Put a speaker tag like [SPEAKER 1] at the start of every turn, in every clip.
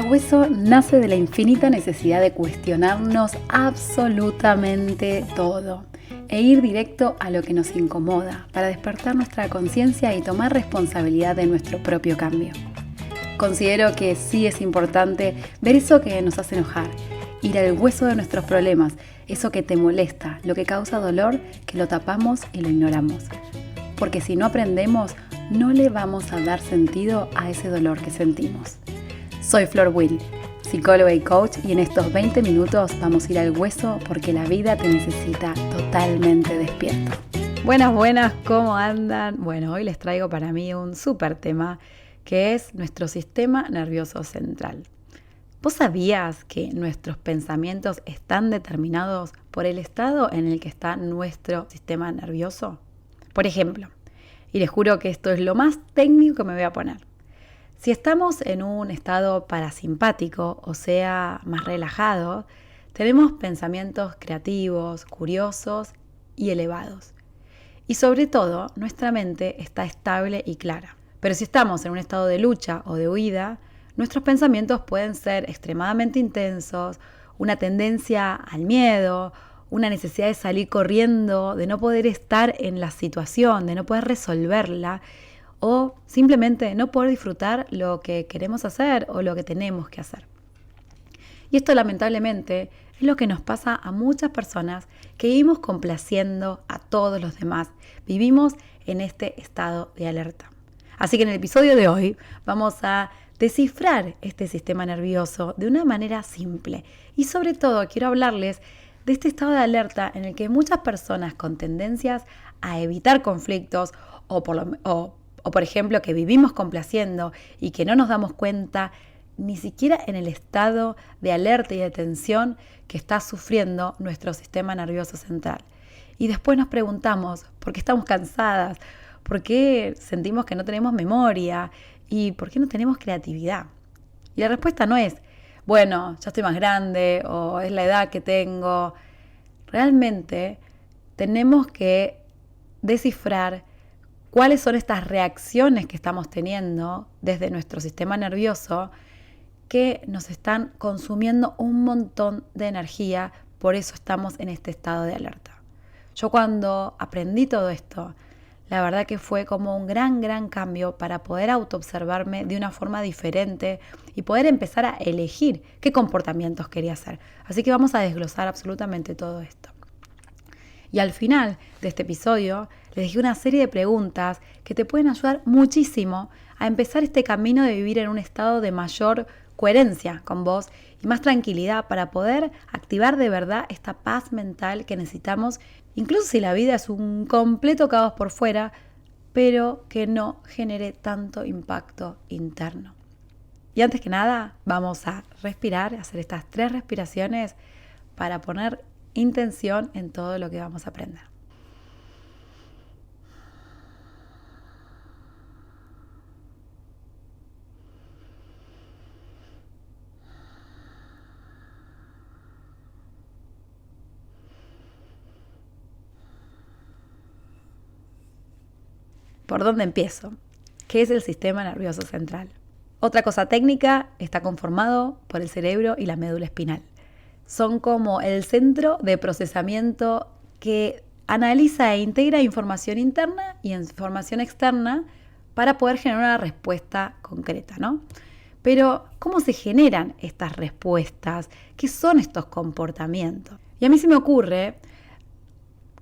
[SPEAKER 1] Hueso nace de la infinita necesidad de cuestionarnos absolutamente todo e ir directo a lo que nos incomoda para despertar nuestra conciencia y tomar responsabilidad de nuestro propio cambio. Considero que sí es importante ver eso que nos hace enojar, ir al hueso de nuestros problemas, eso que te molesta, lo que causa dolor, que lo tapamos y lo ignoramos. Porque si no aprendemos, no le vamos a dar sentido a ese dolor que sentimos. Soy Flor Will, psicóloga y coach, y en estos 20 minutos vamos a ir al hueso porque la vida te necesita totalmente despierto. Buenas, ¿cómo andan? Bueno, hoy les traigo para mí un súper tema que es nuestro sistema nervioso central. ¿Vos sabías que nuestros pensamientos están determinados por el estado en el que está nuestro sistema nervioso? Por ejemplo, y les juro que esto es lo más técnico que me voy a poner. Si estamos en un estado parasimpático, o sea, más relajado, tenemos pensamientos creativos, curiosos y elevados. Y sobre todo, nuestra mente está estable y clara. Pero si estamos en un estado de lucha o de huida, nuestros pensamientos pueden ser extremadamente intensos, una tendencia al miedo, una necesidad de salir corriendo, de no poder estar en la situación, de no poder resolverla, o simplemente no poder disfrutar lo que queremos hacer o lo que tenemos que hacer. Y esto lamentablemente es lo que nos pasa a muchas personas que vivimos complaciendo a todos los demás. Vivimos en este estado de alerta. Así que en el episodio de hoy vamos a descifrar este sistema nervioso de una manera simple. Y sobre todo quiero hablarles de este estado de alerta en el que muchas personas con tendencias a evitar conflictos o por ejemplo, que vivimos complaciendo y que no nos damos cuenta ni siquiera en el estado de alerta y de tensión que está sufriendo nuestro sistema nervioso central. Y después nos preguntamos por qué estamos cansadas, por qué sentimos que no tenemos memoria y por qué no tenemos creatividad. Y la respuesta no es, bueno, ya estoy más grande o es la edad que tengo. Realmente tenemos que descifrar cuáles son estas reacciones que estamos teniendo desde nuestro sistema nervioso que nos están consumiendo un montón de energía, por eso estamos en este estado de alerta. Yo cuando aprendí todo esto, la verdad que fue como un gran cambio para poder autoobservarme de una forma diferente y poder empezar a elegir qué comportamientos quería hacer. Así que vamos a desglosar absolutamente todo esto. Y al final de este episodio les dejé una serie de preguntas que te pueden ayudar muchísimo a empezar este camino de vivir en un estado de mayor coherencia con vos y más tranquilidad para poder activar de verdad esta paz mental que necesitamos, incluso si la vida es un completo caos por fuera, pero que no genere tanto impacto interno. Y antes que nada, vamos a respirar, hacer estas 3 respiraciones para poner intención en todo lo que vamos a aprender. ¿Por dónde empiezo? ¿Qué es el sistema nervioso central? Otra cosa técnica, está conformado por el cerebro y la médula espinal. Son como el centro de procesamiento que analiza e integra información interna y información externa para poder generar una respuesta concreta, ¿no? Pero, ¿cómo se generan estas respuestas? ¿Qué son estos comportamientos? Y a mí se me ocurre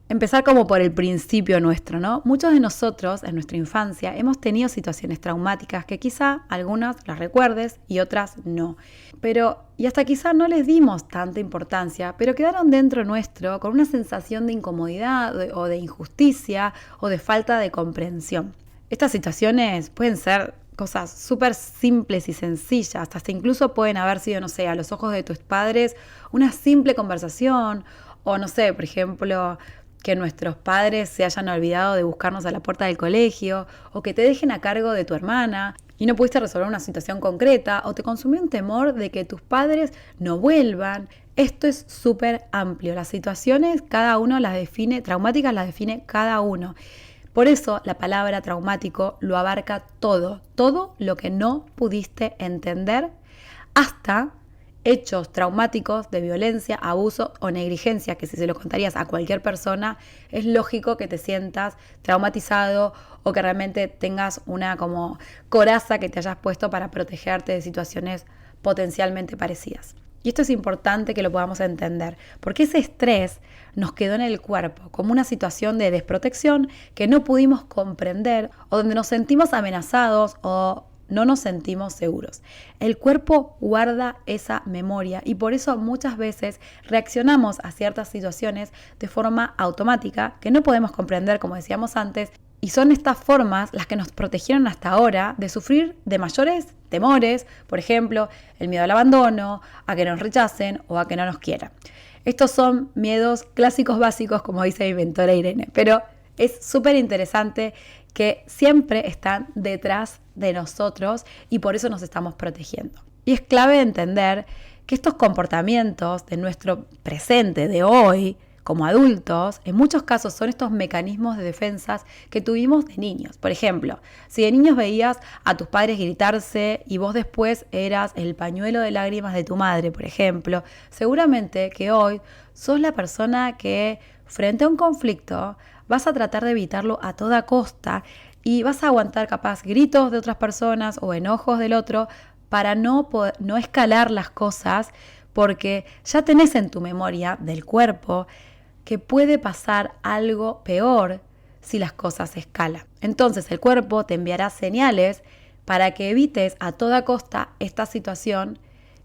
[SPEAKER 1] empezar como por el principio nuestro, ¿no? Muchos de nosotros en nuestra infancia hemos tenido situaciones traumáticas que quizá algunas las recuerdes y otras no. Y hasta quizá no les dimos tanta importancia, pero quedaron dentro nuestro con una sensación de incomodidad o de injusticia o de falta de comprensión. Estas situaciones pueden ser cosas súper simples y sencillas, hasta incluso pueden haber sido, no sé, a los ojos de tus padres, una simple conversación, o no sé, por ejemplo, que nuestros padres se hayan olvidado de buscarnos a la puerta del colegio, o que te dejen a cargo de tu hermana y no pudiste resolver una situación concreta, o te consumió un temor de que tus padres no vuelvan. Esto es súper amplio. Las situaciones, cada uno las define, traumáticas las define cada uno. Por eso la palabra traumático lo abarca todo lo que no pudiste entender hasta hechos traumáticos de violencia, abuso o negligencia, que si se lo contarías a cualquier persona, es lógico que te sientas traumatizado o que realmente tengas una como coraza que te hayas puesto para protegerte de situaciones potencialmente parecidas. Y esto es importante que lo podamos entender, porque ese estrés nos quedó en el cuerpo como una situación de desprotección que no pudimos comprender o donde nos sentimos amenazados o no nos sentimos seguros. El cuerpo guarda esa memoria y por eso muchas veces reaccionamos a ciertas situaciones de forma automática que no podemos comprender, como decíamos antes, y son estas formas las que nos protegieron hasta ahora de sufrir de mayores temores, por ejemplo, el miedo al abandono, a que nos rechacen o a que no nos quieran. Estos son miedos clásicos básicos, como dice mi mentora Irene, pero es súper interesante que siempre están detrás de nosotros y por eso nos estamos protegiendo. Y es clave entender que estos comportamientos de nuestro presente, de hoy, como adultos, en muchos casos son estos mecanismos de defensas que tuvimos de niños. Por ejemplo, si de niños veías a tus padres gritarse y vos después eras el pañuelo de lágrimas de tu madre, por ejemplo, seguramente que hoy sos la persona que frente a un conflicto vas a tratar de evitarlo a toda costa y vas a aguantar capaz gritos de otras personas o enojos del otro para no escalar las cosas, porque ya tenés en tu memoria del cuerpo que puede pasar algo peor si las cosas escalan. Entonces el cuerpo te enviará señales para que evites a toda costa esta situación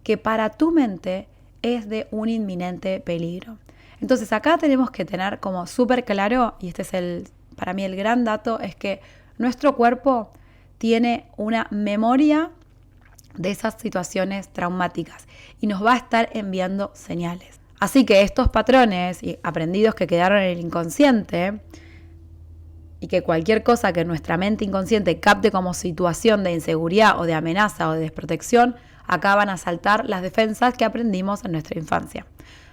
[SPEAKER 1] que para tu mente es de un inminente peligro. Entonces acá tenemos que tener como súper claro, y este es para mí el gran dato, es que nuestro cuerpo tiene una memoria de esas situaciones traumáticas y nos va a estar enviando señales. Así que estos patrones aprendidos que quedaron en el inconsciente y que cualquier cosa que nuestra mente inconsciente capte como situación de inseguridad o de amenaza o de desprotección, acá van a saltar las defensas que aprendimos en nuestra infancia.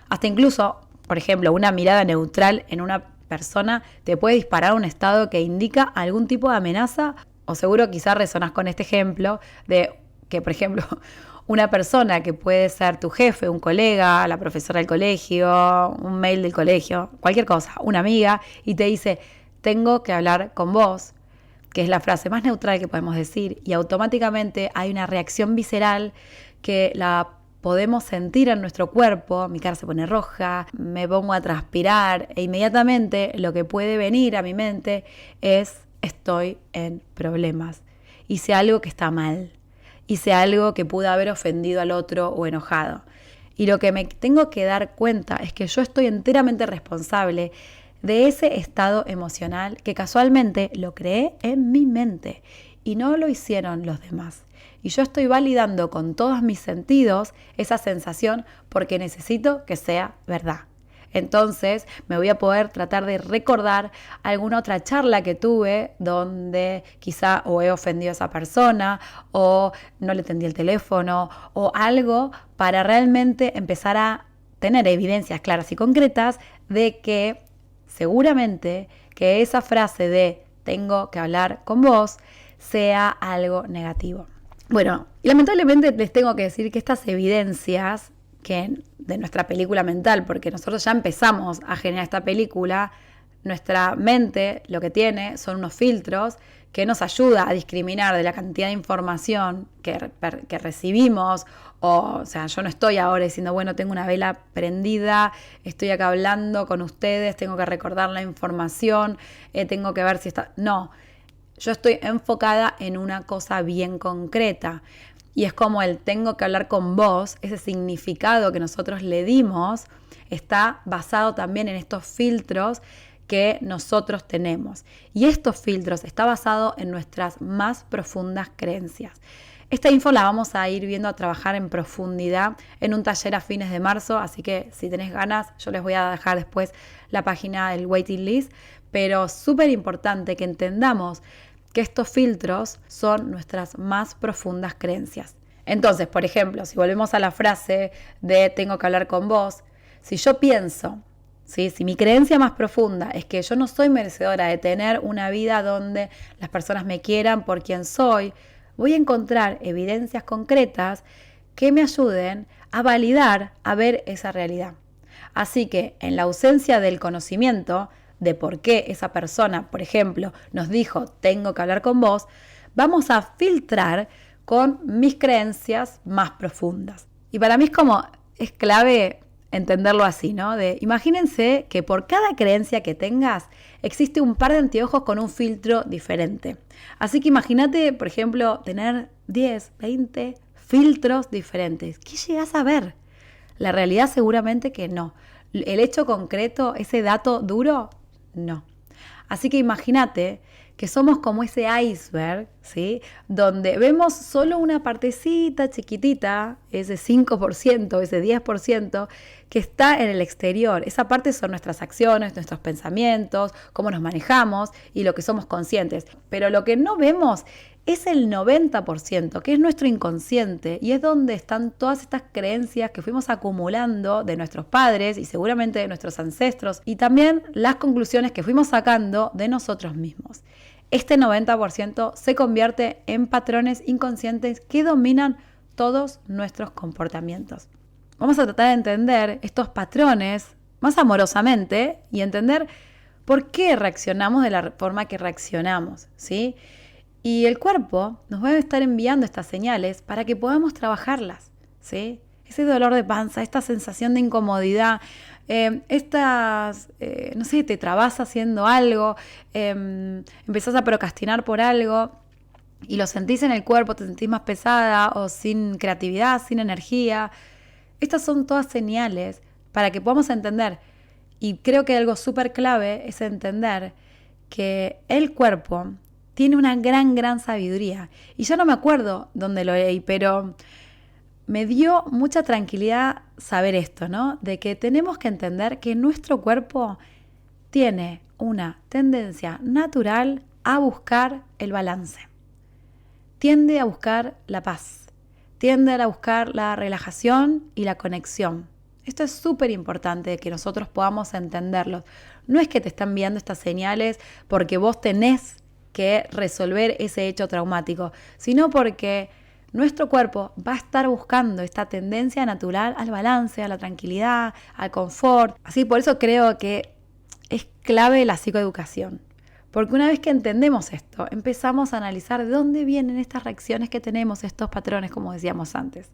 [SPEAKER 1] Hasta incluso, por ejemplo, una mirada neutral en una persona te puede disparar a un estado que indica algún tipo de amenaza, o seguro quizás resonás con este ejemplo de que, por ejemplo, una persona que puede ser tu jefe, un colega, la profesora del colegio, un mail del colegio, cualquier cosa, una amiga, y te dice, tengo que hablar con vos, que es la frase más neutral que podemos decir, y automáticamente hay una reacción visceral que la podemos sentir en nuestro cuerpo, mi cara se pone roja, me pongo a transpirar, e inmediatamente lo que puede venir a mi mente es, estoy en problemas, hice algo que está mal. Hice algo que pude haber ofendido al otro o enojado. Y lo que me tengo que dar cuenta es que yo estoy enteramente responsable de ese estado emocional que casualmente lo creé en mi mente y no lo hicieron los demás. Y yo estoy validando con todos mis sentidos esa sensación porque necesito que sea verdad. Entonces me voy a poder tratar de recordar alguna otra charla que tuve donde quizá o he ofendido a esa persona o no le atendí el teléfono o algo para realmente empezar a tener evidencias claras y concretas de que seguramente que esa frase de tengo que hablar con vos sea algo negativo. Bueno, lamentablemente les tengo que decir que estas evidencias de nuestra película mental, porque nosotros ya empezamos a generar esta película, nuestra mente lo que tiene son unos filtros que nos ayuda a discriminar de la cantidad de información que recibimos, o sea, yo no estoy ahora diciendo, bueno, tengo una vela prendida, estoy acá hablando con ustedes, tengo que recordar la información, tengo que ver si está... No, yo estoy enfocada en una cosa bien concreta. Y es como el tengo que hablar con vos, ese significado que nosotros le dimos está basado también en estos filtros que nosotros tenemos. Y estos filtros está basado en nuestras más profundas creencias. Esta info la vamos a ir viendo a trabajar en profundidad en un taller a fines de marzo, así que si tenés ganas, yo les voy a dejar después la página del waiting list, pero súper importante que entendamos que estos filtros son nuestras más profundas creencias. Entonces, por ejemplo, si volvemos a la frase de tengo que hablar con vos, si yo pienso, ¿sí? Si mi creencia más profunda es que yo no soy merecedora de tener una vida donde las personas me quieran por quien soy, voy a encontrar evidencias concretas que me ayuden a validar, a ver esa realidad. Así que en la ausencia del conocimiento de por qué esa persona, por ejemplo, nos dijo tengo que hablar con vos, vamos a filtrar con mis creencias más profundas. Y para mí es clave entenderlo así, ¿no? Imagínense que por cada creencia que tengas existe un par de anteojos con un filtro diferente. Así que imagínate, por ejemplo, tener 10, 20 filtros diferentes. ¿Qué llegas a ver? La realidad seguramente que no. El hecho concreto, ese dato duro, no. Así que imagínate que somos como ese iceberg, ¿sí? Donde vemos solo una partecita chiquitita, ese 5%, ese 10%, que está en el exterior. Esa parte son nuestras acciones, nuestros pensamientos, cómo nos manejamos y lo que somos conscientes. Pero lo que no vemos es el 90%, que es nuestro inconsciente, y es donde están todas estas creencias que fuimos acumulando de nuestros padres y seguramente de nuestros ancestros, y también las conclusiones que fuimos sacando de nosotros mismos. Este 90% se convierte en patrones inconscientes que dominan todos nuestros comportamientos. Vamos a tratar de entender estos patrones más amorosamente y entender por qué reaccionamos de la forma que reaccionamos, ¿sí? Y el cuerpo nos va a estar enviando estas señales para que podamos trabajarlas, ¿sí? Ese dolor de panza, esta sensación de incomodidad, no sé, te trabas haciendo algo, empezás a procrastinar por algo y lo sentís en el cuerpo, te sentís más pesada o sin creatividad, sin energía. Estas son todas señales para que podamos entender. Y creo que algo súper clave es entender que el cuerpo tiene una gran sabiduría. Y yo no me acuerdo dónde lo leí, pero me dio mucha tranquilidad saber esto, ¿no? De que tenemos que entender que nuestro cuerpo tiene una tendencia natural a buscar el balance. Tiende a buscar la paz. Tiende a buscar la relajación y la conexión. Esto es súper importante que nosotros podamos entenderlo. No es que te están enviando estas señales porque vos tenés que resolver ese hecho traumático, sino porque nuestro cuerpo va a estar buscando esta tendencia natural al balance, a la tranquilidad, al confort. Así, por eso creo que es clave la psicoeducación. Porque una vez que entendemos esto, empezamos a analizar de dónde vienen estas reacciones que tenemos, estos patrones, como decíamos antes.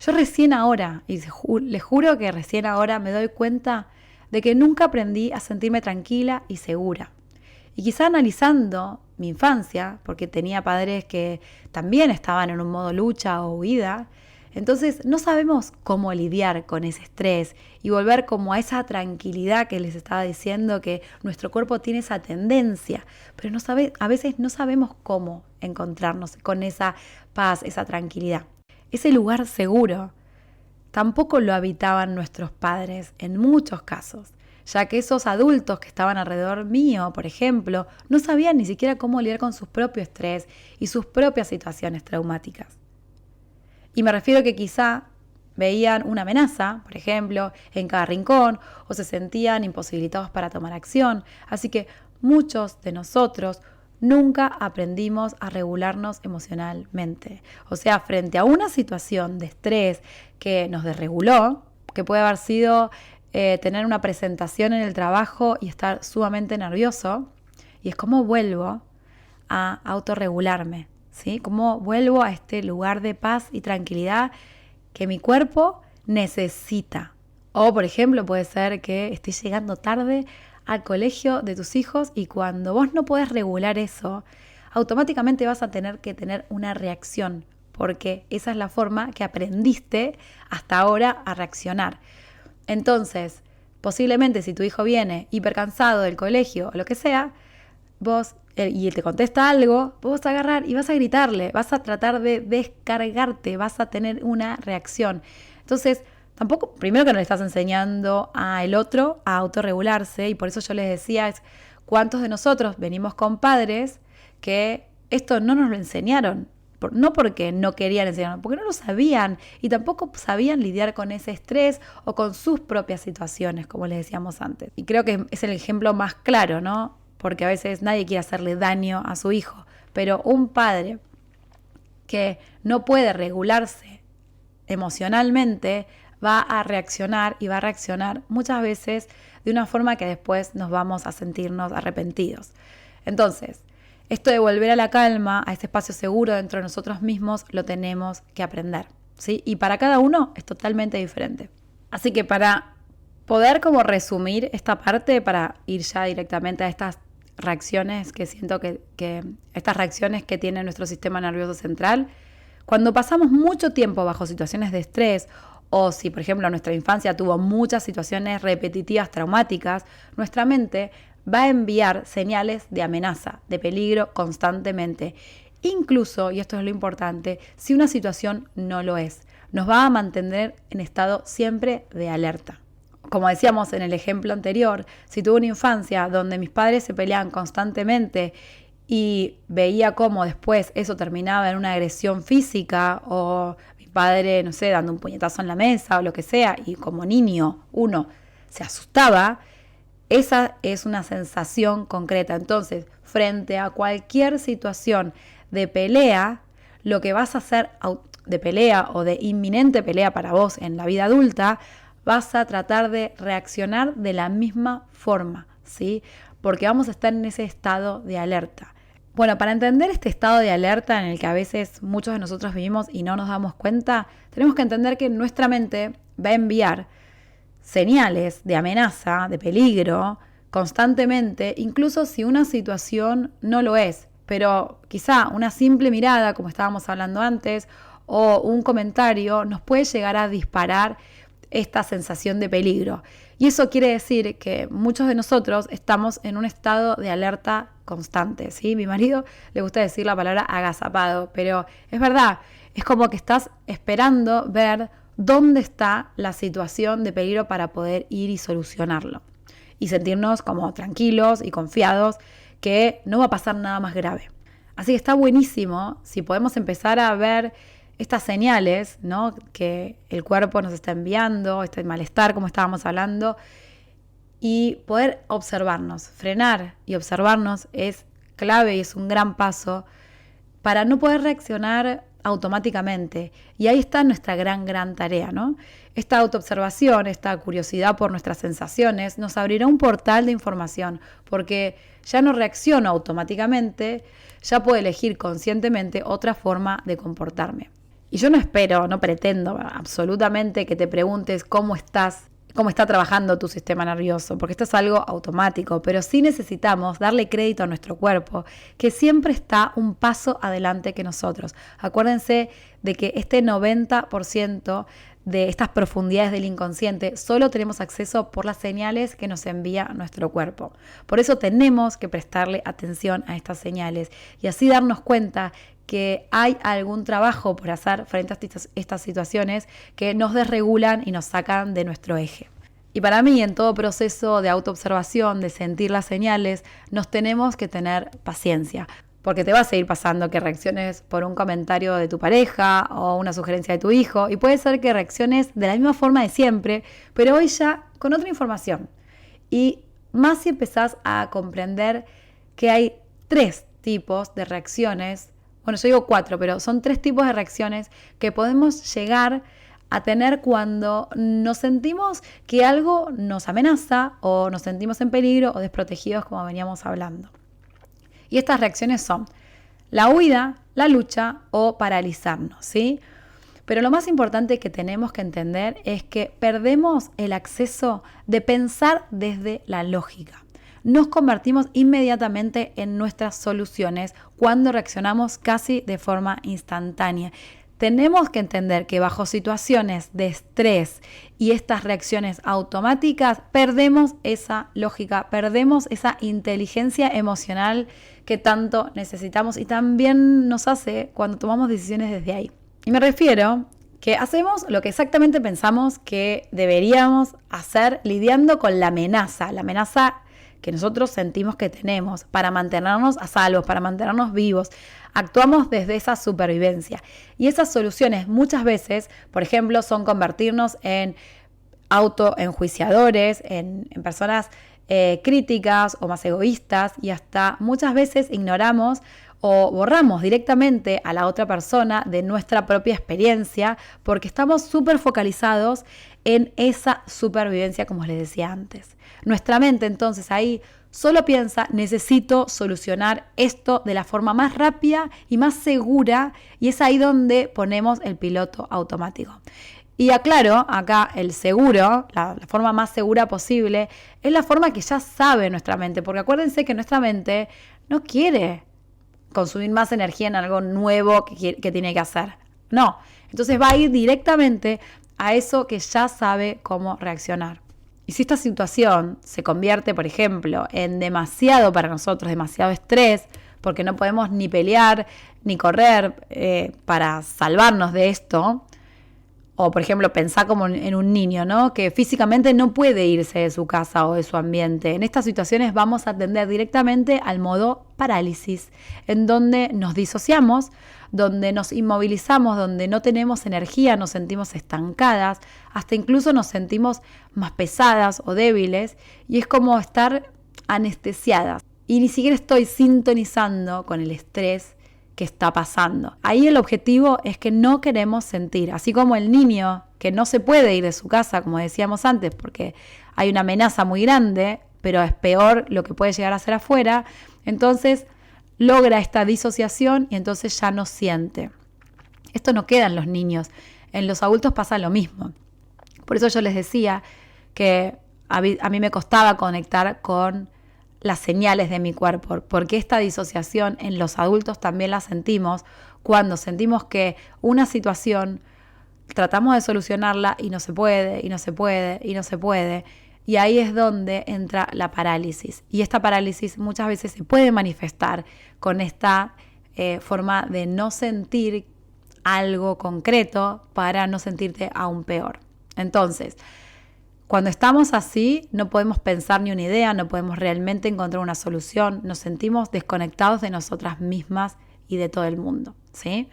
[SPEAKER 1] Yo recién ahora, y les juro que recién ahora me doy cuenta de que nunca aprendí a sentirme tranquila y segura. Y quizá analizando mi infancia, porque tenía padres que también estaban en un modo lucha o huida, entonces no sabemos cómo lidiar con ese estrés y volver como a esa tranquilidad que les estaba diciendo, que nuestro cuerpo tiene esa tendencia, pero a veces no sabemos cómo encontrarnos con esa paz, esa tranquilidad. Ese lugar seguro tampoco lo habitaban nuestros padres en muchos casos, ya que esos adultos que estaban alrededor mío, por ejemplo, no sabían ni siquiera cómo lidiar con su propio estrés y sus propias situaciones traumáticas. Y me refiero a que quizá veían una amenaza, por ejemplo, en cada rincón, o se sentían imposibilitados para tomar acción. Así que muchos de nosotros nunca aprendimos a regularnos emocionalmente. O sea, frente a una situación de estrés que nos desreguló, que puede haber sido tener una presentación en el trabajo y estar sumamente nervioso, y es como vuelvo a autorregularme, ¿sí? Cómo vuelvo a este lugar de paz y tranquilidad que mi cuerpo necesita. O, por ejemplo, puede ser que estés llegando tarde al colegio de tus hijos y cuando vos no podés regular eso, automáticamente vas a tener que tener una reacción, porque esa es la forma que aprendiste hasta ahora a reaccionar. Entonces, posiblemente si tu hijo viene hipercansado del colegio o lo que sea, vos y él te contesta algo, vos vas a agarrar y vas a gritarle, vas a tratar de descargarte, vas a tener una reacción. Entonces, tampoco, primero que no le estás enseñando al otro a autorregularse, y por eso yo les decía, ¿cuántos de nosotros venimos con padres que esto no nos lo enseñaron? No porque no querían enseñarnos, porque no lo sabían y tampoco sabían lidiar con ese estrés o con sus propias situaciones, como les decíamos antes. Y creo que es el ejemplo más claro, ¿no? Porque a veces nadie quiere hacerle daño a su hijo, pero un padre que no puede regularse emocionalmente va a reaccionar y va a reaccionar muchas veces de una forma que después nos vamos a sentirnos arrepentidos. Entonces, esto de volver a la calma, a este espacio seguro dentro de nosotros mismos, lo tenemos que aprender, ¿sí? Y para cada uno es totalmente diferente. Así que para poder como resumir esta parte, para ir ya directamente a estas reacciones que siento que estas reacciones que tiene nuestro sistema nervioso central, cuando pasamos mucho tiempo bajo situaciones de estrés, o si por ejemplo nuestra infancia tuvo muchas situaciones repetitivas traumáticas, nuestra mente va a enviar señales de amenaza, de peligro constantemente. Incluso, y esto es lo importante, si una situación no lo es, nos va a mantener en estado siempre de alerta. Como decíamos en el ejemplo anterior, si tuve una infancia donde mis padres se peleaban constantemente y veía cómo después eso terminaba en una agresión física o mi padre, no sé, dando un puñetazo en la mesa o lo que sea, y como niño uno se asustaba, esa es una sensación concreta. Entonces, frente a cualquier situación de pelea, lo que vas a hacer de pelea o de inminente pelea para vos en la vida adulta, vas a tratar de reaccionar de la misma forma, ¿sí? Porque vamos a estar en ese estado de alerta. Bueno, para entender este estado de alerta en el que a veces muchos de nosotros vivimos y no nos damos cuenta, tenemos que entender que nuestra mente va a enviar señales de amenaza, de peligro, constantemente, incluso si una situación no lo es. Pero quizá una simple mirada, como estábamos hablando antes, o un comentario nos puede llegar a disparar esta sensación de peligro. Y eso quiere decir que muchos de nosotros estamos en un estado de alerta constante, ¿sí? Mi marido le gusta decir la palabra agazapado, pero es verdad, es como que estás esperando ver dónde está la situación de peligro para poder ir y solucionarlo. Y sentirnos como tranquilos y confiados que no va a pasar nada más grave. Así que está buenísimo si podemos empezar a ver estas señales, ¿no?, que el cuerpo nos está enviando, este malestar, como estábamos hablando, y poder observarnos. Frenar y observarnos es clave y es un gran paso para no poder reaccionar automáticamente. Y ahí está nuestra gran tarea, ¿no? Esta autoobservación, esta curiosidad por nuestras sensaciones nos abrirá un portal de información, porque ya no reacciono automáticamente, ya puedo elegir conscientemente otra forma de comportarme. Y yo no espero, no pretendo absolutamente que te preguntes cómo está trabajando tu sistema nervioso, porque esto es algo automático, pero sí necesitamos darle crédito a nuestro cuerpo, que siempre está un paso adelante que nosotros. Acuérdense de que este 90% de estas profundidades del inconsciente solo tenemos acceso por las señales que nos envía nuestro cuerpo. Por eso tenemos que prestarle atención a estas señales y así darnos cuenta que hay algún trabajo por hacer frente a estas situaciones que nos desregulan y nos sacan de nuestro eje. Y para mí, en todo proceso de autoobservación, de sentir las señales, nos tenemos que tener paciencia. Porque te va a seguir pasando que reacciones por un comentario de tu pareja o una sugerencia de tu hijo. Y puede ser que reacciones de la misma forma de siempre, pero hoy ya con otra información. Y más si empezás a comprender que hay 3 tipos de reacciones. Bueno, yo digo 4, pero son 3 tipos de reacciones que podemos llegar a tener cuando nos sentimos que algo nos amenaza o nos sentimos en peligro o desprotegidos, como veníamos hablando. Y estas reacciones son la huida, la lucha o paralizarnos, ¿sí? Pero lo más importante que tenemos que entender es que perdemos el acceso de pensar desde la lógica. Nos convertimos inmediatamente en nuestras soluciones cuando reaccionamos casi de forma instantánea. Tenemos que entender que bajo situaciones de estrés y estas reacciones automáticas perdemos esa lógica, perdemos esa inteligencia emocional que tanto necesitamos y también nos hace cuando tomamos decisiones desde ahí. Y me refiero que hacemos lo que exactamente pensamos que deberíamos hacer lidiando con la amenaza que nosotros sentimos que tenemos para mantenernos a salvo, para mantenernos vivos. Actuamos desde esa supervivencia. Y esas soluciones muchas veces, por ejemplo, son convertirnos en autoenjuiciadores, en personas críticas o más egoístas, y hasta muchas veces ignoramos o borramos directamente a la otra persona de nuestra propia experiencia porque estamos súper focalizados en esa supervivencia, como les decía antes. Nuestra mente entonces ahí solo piensa, necesito solucionar esto de la forma más rápida y más segura, y es ahí donde ponemos el piloto automático. Y aclaro, acá el seguro, la forma más segura posible, es la forma que ya sabe nuestra mente, porque acuérdense que nuestra mente no quiere consumir más energía en algo nuevo que tiene que hacer. No, entonces va a ir directamente a eso que ya sabe cómo reaccionar. Y si esta situación se convierte, por ejemplo, en demasiado para nosotros, demasiado estrés, porque no podemos ni pelear ni correr para salvarnos de esto, o por ejemplo pensar como en un niño, ¿no? Que físicamente no puede irse de su casa o de su ambiente. En estas situaciones vamos a atender directamente al modo parálisis, en donde nos disociamos, donde nos inmovilizamos, donde no tenemos energía, nos sentimos estancadas, hasta incluso nos sentimos más pesadas o débiles, y es como estar anestesiadas. Y ni siquiera estoy sintonizando con el estrés que está pasando. Ahí el objetivo es que no queremos sentir, así como el niño que no se puede ir de su casa, como decíamos antes, porque hay una amenaza muy grande, pero es peor lo que puede llegar a ser afuera, entonces logra esta disociación y entonces ya no siente. Esto no queda en los niños, en los adultos pasa lo mismo. Por eso yo les decía que a mí me costaba conectar con las señales de mi cuerpo, porque esta disociación en los adultos también la sentimos cuando sentimos que una situación tratamos de solucionarla y no se puede, y no se puede, y no se puede, y ahí es donde entra la parálisis. Y esta parálisis muchas veces se puede manifestar con esta forma de no sentir algo concreto para no sentirte aún peor. Entonces, cuando estamos así, no podemos pensar ni una idea, no podemos realmente encontrar una solución, nos sentimos desconectados de nosotras mismas y de todo el mundo, ¿sí?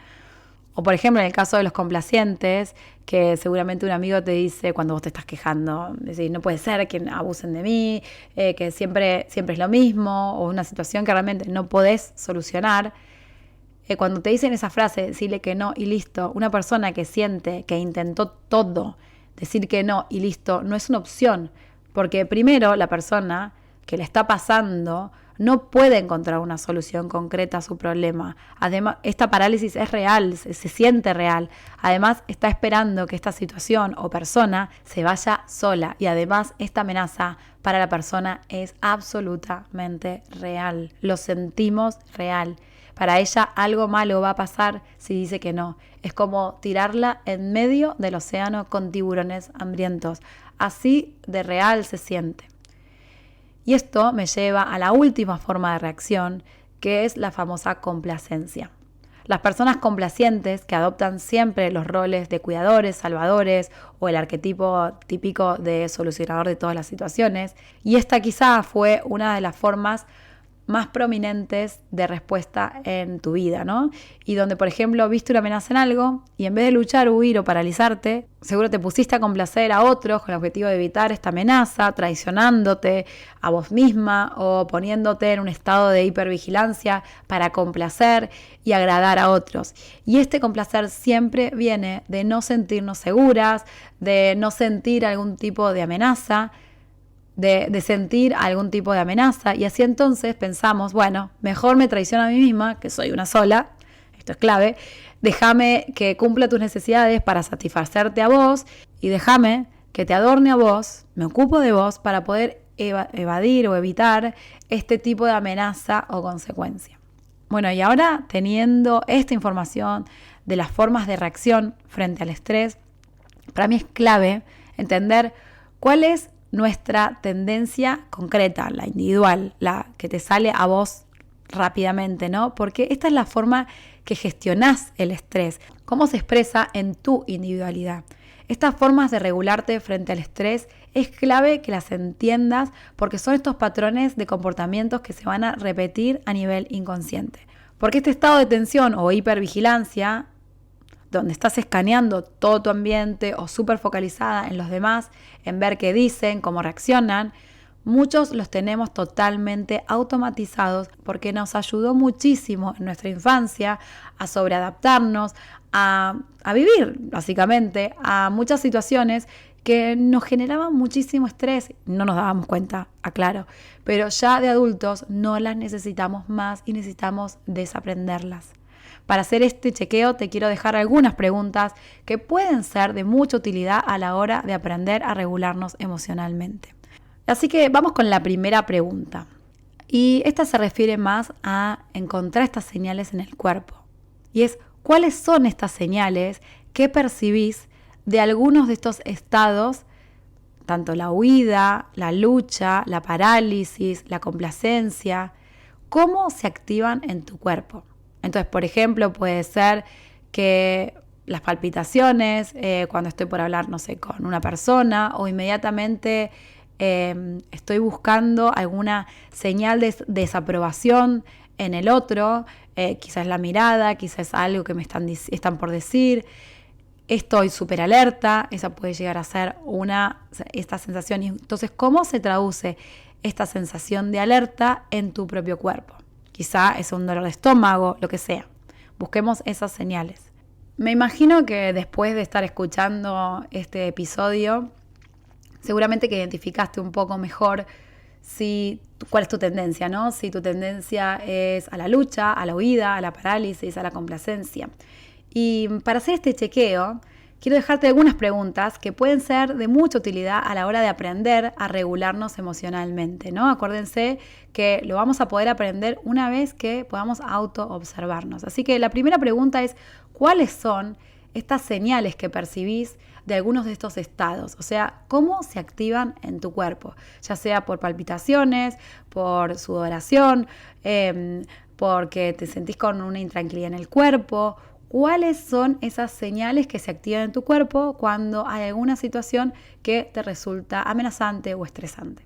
[SPEAKER 1] O por ejemplo, en el caso de los complacientes, que seguramente un amigo te dice cuando vos te estás quejando, decir, no puede ser que abusen de mí, que siempre es lo mismo, o una situación que realmente no podés solucionar. Cuando te dicen esa frase, decirle que no y listo, una persona que siente que intentó todo, decir que no y listo, no es una opción, porque primero la persona que le está pasando no puede encontrar una solución concreta a su problema. Además, esta parálisis es real, se siente real. Además, está esperando que esta situación o persona se vaya sola, y además esta amenaza para la persona es absolutamente real. Lo sentimos real. Para ella algo malo va a pasar si dice que no. Es como tirarla en medio del océano con tiburones hambrientos. Así de real se siente. Y esto me lleva a la última forma de reacción, que es la famosa complacencia. Las personas complacientes que adoptan siempre los roles de cuidadores, salvadores o el arquetipo típico de solucionador de todas las situaciones. Y esta quizá fue una de las formas más prominentes de respuesta en tu vida, ¿no? Y donde, por ejemplo, viste una amenaza en algo y en vez de luchar, huir o paralizarte, seguro te pusiste a complacer a otros con el objetivo de evitar esta amenaza, traicionándote a vos misma o poniéndote en un estado de hipervigilancia para complacer y agradar a otros. Y este complacer siempre viene de no sentirnos seguras, de no sentir algún tipo de amenaza, de sentir algún tipo de amenaza, y así entonces pensamos, bueno, mejor me traiciono a mí misma, que soy una sola, esto es clave, déjame que cumpla tus necesidades para satisfacerte a vos y déjame que te adorne a vos, me ocupo de vos para poder evadir o evitar este tipo de amenaza o consecuencia. Bueno, y ahora teniendo esta información de las formas de reacción frente al estrés, para mí es clave entender cuál es nuestra tendencia concreta, la individual, la que te sale a vos rápidamente, ¿no? Porque esta es la forma que gestionás el estrés, cómo se expresa en tu individualidad. Estas formas de regularte frente al estrés es clave que las entiendas, porque son estos patrones de comportamientos que se van a repetir a nivel inconsciente. Porque este estado de tensión o hipervigilancia, donde estás escaneando todo tu ambiente o súper focalizada en los demás, en ver qué dicen, cómo reaccionan, Muchos los tenemos totalmente automatizados porque nos ayudó muchísimo en nuestra infancia a sobreadaptarnos, a vivir básicamente a muchas situaciones que nos generaban muchísimo estrés. No nos dábamos cuenta, aclaro, pero ya de adultos no las necesitamos más y necesitamos desaprenderlas. Para hacer este chequeo te quiero dejar algunas preguntas que pueden ser de mucha utilidad a la hora de aprender a regularnos emocionalmente. Así que vamos con la primera pregunta. Y esta se refiere más a encontrar estas señales en el cuerpo. Y es, ¿cuáles son estas señales que percibís de algunos de estos estados, tanto la huida, la lucha, la parálisis, la complacencia, cómo se activan en tu cuerpo? Entonces, por ejemplo, puede ser que las palpitaciones, cuando estoy por hablar, no sé, con una persona, o inmediatamente estoy buscando alguna señal de desaprobación en el otro, quizás la mirada, quizás algo que me están por decir. Estoy súper alerta, esa puede llegar a ser esta sensación. Entonces, ¿cómo se traduce esta sensación de alerta en tu propio cuerpo? Quizá es un dolor de estómago, lo que sea. Busquemos esas señales. Me imagino que después de estar escuchando este episodio, seguramente que identificaste un poco mejor cuál es tu tendencia, ¿no? Si tu tendencia es a la lucha, a la huida, a la parálisis, a la complacencia. Y para hacer este chequeo, quiero dejarte algunas preguntas que pueden ser de mucha utilidad a la hora de aprender a regularnos emocionalmente, ¿no? Acuérdense que lo vamos a poder aprender una vez que podamos auto-observarnos. Así que la primera pregunta es, ¿cuáles son estas señales que percibís de algunos de estos estados? O sea, ¿cómo se activan en tu cuerpo? Ya sea por palpitaciones, por sudoración, porque te sentís con una intranquilidad en el cuerpo. ¿Cuáles son esas señales que se activan en tu cuerpo cuando hay alguna situación que te resulta amenazante o estresante?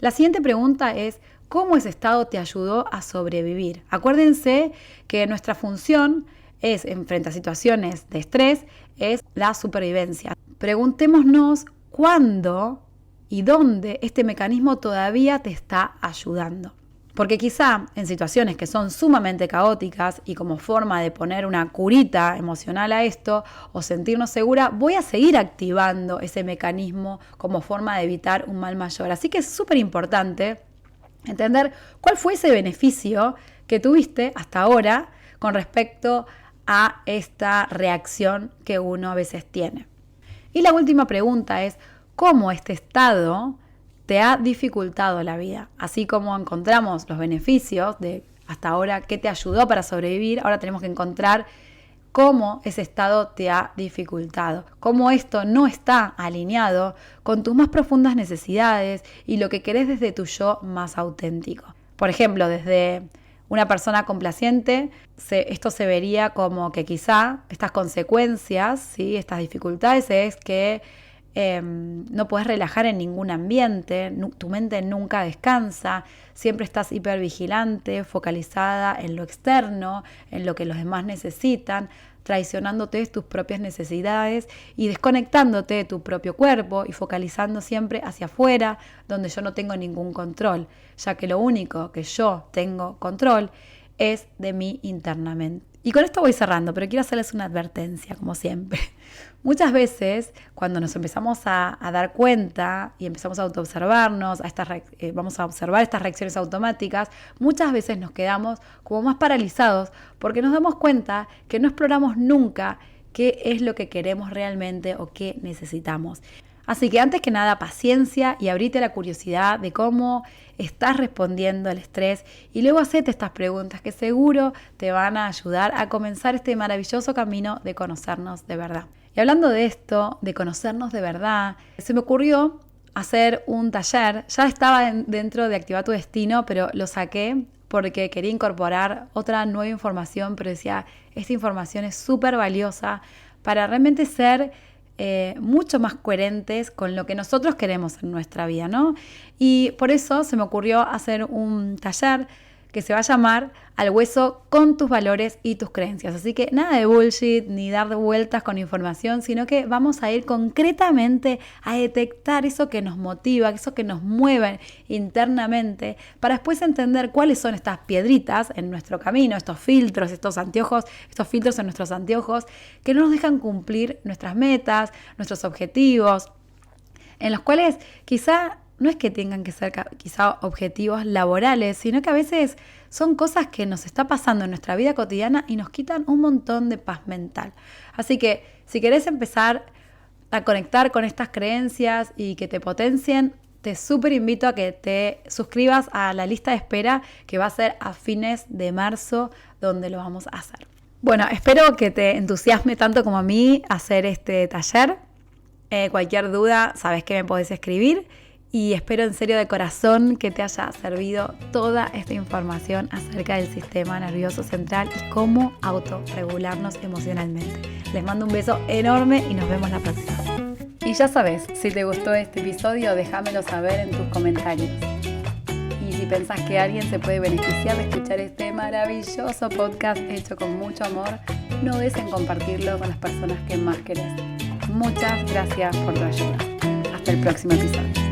[SPEAKER 1] La siguiente pregunta es, ¿cómo ese estado te ayudó a sobrevivir? Acuérdense que nuestra función es, frente a situaciones de estrés, es la supervivencia. Preguntémonos cuándo y dónde este mecanismo todavía te está ayudando. Porque quizá en situaciones que son sumamente caóticas y como forma de poner una curita emocional a esto o sentirnos segura, voy a seguir activando ese mecanismo como forma de evitar un mal mayor. Así que es súper importante entender cuál fue ese beneficio que tuviste hasta ahora con respecto a esta reacción que uno a veces tiene. Y la última pregunta es, ¿cómo este estado te ha dificultado la vida? Así como encontramos los beneficios de hasta ahora qué te ayudó para sobrevivir, ahora tenemos que encontrar cómo ese estado te ha dificultado, cómo esto no está alineado con tus más profundas necesidades y lo que querés desde tu yo más auténtico. Por ejemplo, desde una persona complaciente, esto se vería como que quizá estas consecuencias, ¿sí? Estas dificultades es que no puedes relajar en ningún ambiente, tu mente nunca descansa, siempre estás hipervigilante, focalizada en lo externo, en lo que los demás necesitan, traicionándote de tus propias necesidades y desconectándote de tu propio cuerpo y focalizando siempre hacia afuera, donde yo no tengo ningún control, ya que lo único que yo tengo control es de mí internamente. Y con esto voy cerrando, pero quiero hacerles una advertencia, como siempre. Muchas veces, cuando nos empezamos a dar cuenta y empezamos a autoobservarnos, vamos a observar estas reacciones automáticas, muchas veces nos quedamos como más paralizados porque nos damos cuenta que no exploramos nunca qué es lo que queremos realmente o qué necesitamos. Así que antes que nada, paciencia y abrite la curiosidad de cómo estás respondiendo al estrés y luego hacete estas preguntas que seguro te van a ayudar a comenzar este maravilloso camino de conocernos de verdad. Y hablando de esto, de conocernos de verdad, se me ocurrió hacer un taller. Ya estaba dentro de Activa tu Destino, pero lo saqué porque quería incorporar otra nueva información, pero decía, esta información es súper valiosa para realmente ser mucho más coherentes con lo que nosotros queremos en nuestra vida, ¿no? Y por eso se me ocurrió hacer un taller que se va a llamar Al hueso con tus valores y tus creencias. Así que nada de bullshit ni dar vueltas con información, sino que vamos a ir concretamente a detectar eso que nos motiva, eso que nos mueve internamente, para después entender cuáles son estas piedritas en nuestro camino, estos filtros, estos filtros en nuestros anteojos que no nos dejan cumplir nuestras metas, nuestros objetivos, en los cuales quizá no es que tengan que ser quizá objetivos laborales, sino que a veces son cosas que nos está pasando en nuestra vida cotidiana y nos quitan un montón de paz mental. Así que si querés empezar a conectar con estas creencias y que te potencien, te súper invito a que te suscribas a la lista de espera que va a ser a fines de marzo, donde lo vamos a hacer. Bueno, espero que te entusiasme tanto como a mí hacer este taller. Cualquier duda, sabes que me podés escribir. Y espero en serio de corazón que te haya servido toda esta información acerca del sistema nervioso central y cómo autorregularnos emocionalmente. Les mando un beso enorme y nos vemos la próxima. Y ya sabes, si te gustó este episodio, déjamelo saber en tus comentarios. Y si pensás que alguien se puede beneficiar de escuchar este maravilloso podcast hecho con mucho amor, no dudes en compartirlo con las personas que más querés. Muchas gracias por tu ayuda. Hasta el próximo episodio.